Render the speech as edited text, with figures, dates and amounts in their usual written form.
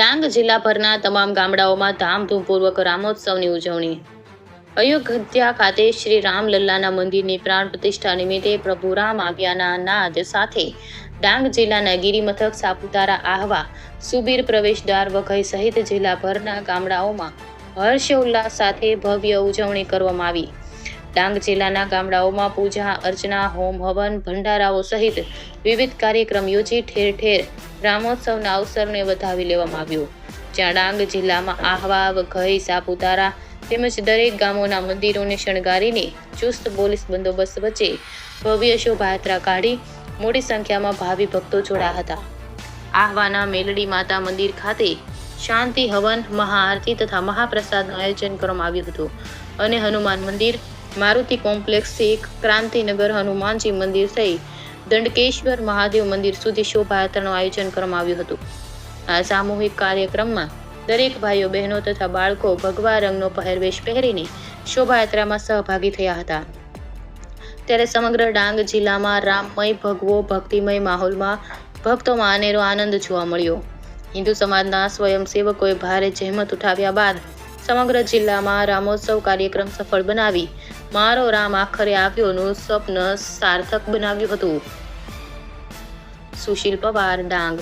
ડાંગ જિલ્લાભરના તમામ ગામડાઓમાં ધામધૂમપૂર્વક રામોત્સવની ઉજવણી. અયોધ્યા ખાતે શ્રી રામલલ્લાના મંદિરની પ્રાણ પ્રતિષ્ઠા નિમિત્તે પ્રભુ રામ આવ્યાના નાદ સાથે ડાંગ જિલ્લાના ગિરિમથક સાપુતારા, આહવા, સુબીર પ્રવેશદ્વાર વઘઈ સહિત જિલ્લાભરના ગામડાઓમાં હર્ષોલ્લાસ સાથે ભવ્ય ઉજવણી કરવામાં આવી. ડાંગ જિલ્લાના ગામડાઓમાં પૂજા અર્ચના, હોમ હવન, ભંડારાઓ સહિત વિવિધ કાર્યક્રમ યોજી ઠેર ઠેર રામોત્સવના અવસરને વધાવી લેવામાં આવ્યું. જ્યાં ડાંગ જિલ્લામાં આહવા, વઘઈ, સાપુતારા તેમજ દરેક ગામોના મંદિરોને શણગારીને ચુસ્ત પોલીસ બંદોબસ્ત વચ્ચે ભવ્ય શોભાયાત્રા કાઢી મોટી સંખ્યામાં ભાવિ ભક્તો જોડાયા હતા. આહવાના મેલડી માતા મંદિર ખાતે શાંતિ હવન, મહાઆરતી તથા મહાપ્રસાદનું આયોજન કરવામાં આવ્યું હતું અને હનુમાન મંદિર, મારુતિ કોમ્પ્લેક્સથી ક્રાંતિનગર હનુમાનજી મંદિર થઈ દંડકેશ્વર મહાદેવ મંદિર સુધી શોભાયાત્રાનું આયોજન કરવામાં આવ્યું હતું. આ સામૂહિક કાર્યક્રમમાં દરેક ભાઈઓ બહેનો તથા બાળકો ભગવા રંગનો પહેરવેશ પહેરીને શોભાયાત્રામાં સહભાગી થયા હતા. ત્યારે સમગ્ર ડાંગ જિલ્લામાં રામમય, ભગવો, ભક્તિમય માહોલમાં ભક્તોમાં અનેરો આનંદ જોવા મળ્યો. હિન્દુ સમાજના સ્વયંસેવકોએ ભારે જહેમત ઉઠાવ્યા બાદ સમગ્ર જિલ્લામાં રામોત્સવ કાર્યક્રમ સફળ બનાવી મારો રામ આખરે આવ્યોનું સ્વપ્ન સાર્થક બનાવ્યું હતું. સુશીલ પવાર, ડાંગ.